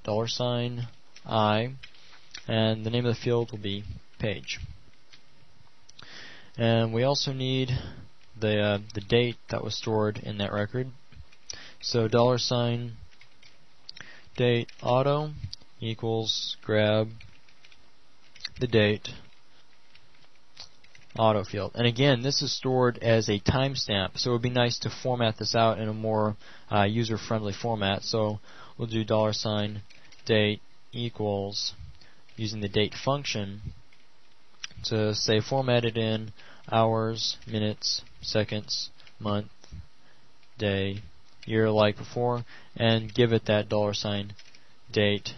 $I, and the name of the field will be page. And we also need the date that was stored in that record. So $date auto equals grab the date auto field. And again, this is stored as a timestamp, so it would be nice to format this out in a more user-friendly format. So we'll do $date equals, using the date function, to say formatted in hours, minutes, seconds, month, day, year like before, and give it that $date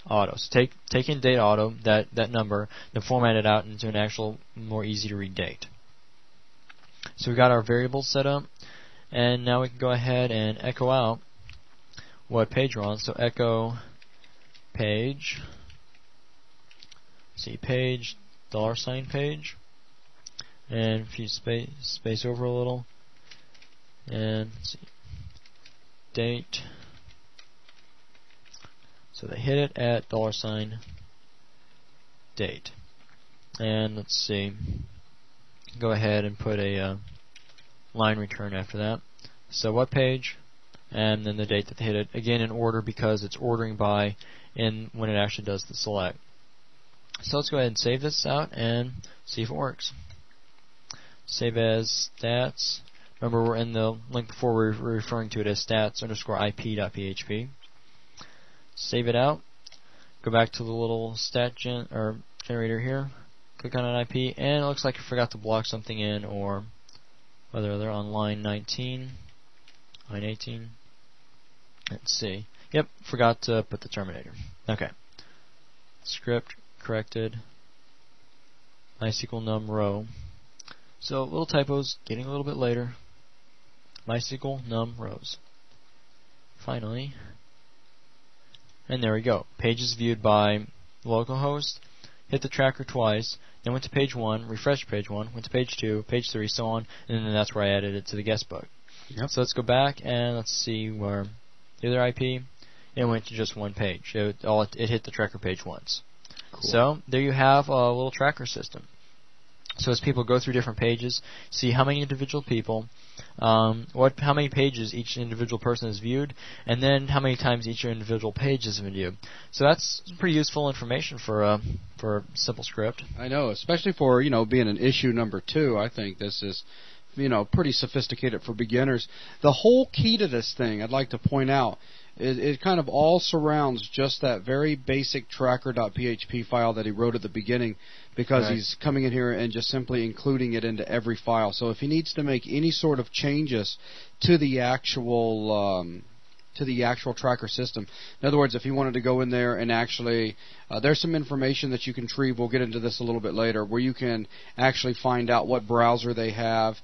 auto. So take in date auto, that number, then format it out into an actual more easy to read date. So we've got our variables set up, and now we can go ahead and echo out what page we're on. So echo page, see page, $page, and if you space over a little, and let's see, date. So they hit it at $date. And let's see, go ahead and put a line return after that. So what page, and then the date that they hit it, again in order because it's ordering by in when it actually does the select. So let's go ahead and save this out and see if it works. Save as stats. Remember, we're in the link before, we're referring to it as stats_ip.php. Save it out. Go back to the little generator here. Click on an IP, and it looks like you forgot to block something in, or whether they're on line 19, line 18. Let's see. Yep, forgot to put the terminator. Okay. Script corrected. MySQL num row. So little typos getting a little bit later. MySQL num rows. Finally. And there we go. Page is viewed by localhost. Hit the tracker twice. Then went to page 1, refreshed page 1, went to page 2, page 3, so on, and then that's where I added it to the guest book. Yep. So let's go back and let's see where the other IP, it went to just one page. It hit the tracker page once. Cool. So there you have a little tracker system. So as people go through different pages, see how many individual people, how many pages each individual person has viewed, and then how many times each individual page has been viewed. So that's pretty useful information for a simple script. I know, especially for being an issue number 2. I think this is pretty sophisticated for beginners. The whole key to this thing, I'd like to point out, it kind of all surrounds just that very basic tracker.php file that he wrote at the beginning, because he's coming in here and just simply including it into every file. So if he needs to make any sort of changes to the actual tracker system, in other words, if you wanted to go in there and actually, there's some information that you can retrieve, we'll get into this a little bit later, where you can actually find out what browser they have.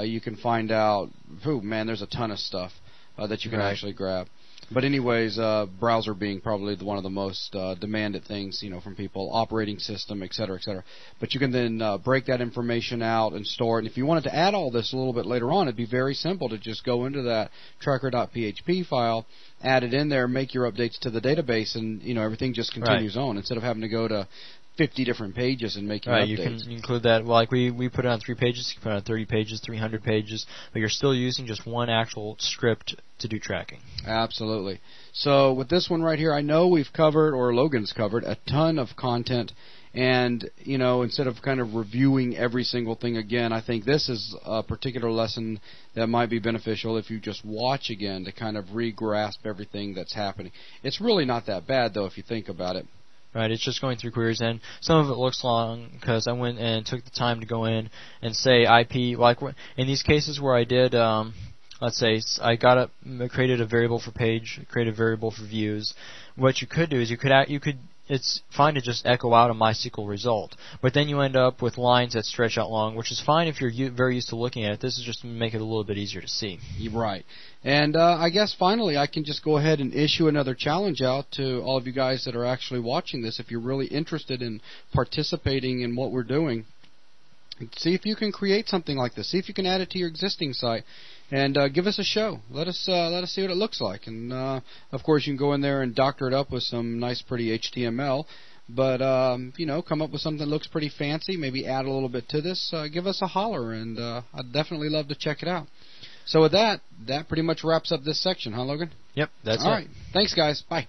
You can find out, there's a ton of stuff that you can actually grab. But anyways, browser being probably one of the most demanded things, from people, operating system, et cetera, et cetera. But you can then break that information out and store it. And if you wanted to add all this a little bit later on, it'd be very simple to just go into that tracker.php file, add it in there, make your updates to the database, and everything just continues on instead of having to go to 50 different pages and making updates. You can include that. Well, like we put it on 3 pages, you can put it on 30 pages, 300 pages, but you're still using just one actual script to do tracking. Absolutely. So with this one right here, I know we've covered, or Logan's covered, a ton of content, and instead of kind of reviewing every single thing again, I think this is a particular lesson that might be beneficial if you just watch again to kind of re-grasp everything that's happening. It's really not that bad, though, if you think about it. Right, it's just going through queries, and some of it looks long because I went and took the time to go in and say IP. Like in these cases where I did, let's say I created a variable for page, created a variable for views. What you could do is it's fine to just echo out a MySQL result, but then you end up with lines that stretch out long, which is fine if you're very used to looking at it. This is just to make it a little bit easier to see. Right. And I guess finally I can just go ahead and issue another challenge out to all of you guys that are actually watching this. If you're really interested in participating in what we're doing, see if you can create something like this. See if you can add it to your existing site. and give us a show. Let us see what it looks like. And of course, you can go in there and doctor it up with some nice, pretty HTML. But come up with something that looks pretty fancy. Maybe add a little bit to this. Give us a holler, and I'd definitely love to check it out. So with that pretty much wraps up this section, huh, Logan? Yep, that's all it. right. Thanks, guys. Bye.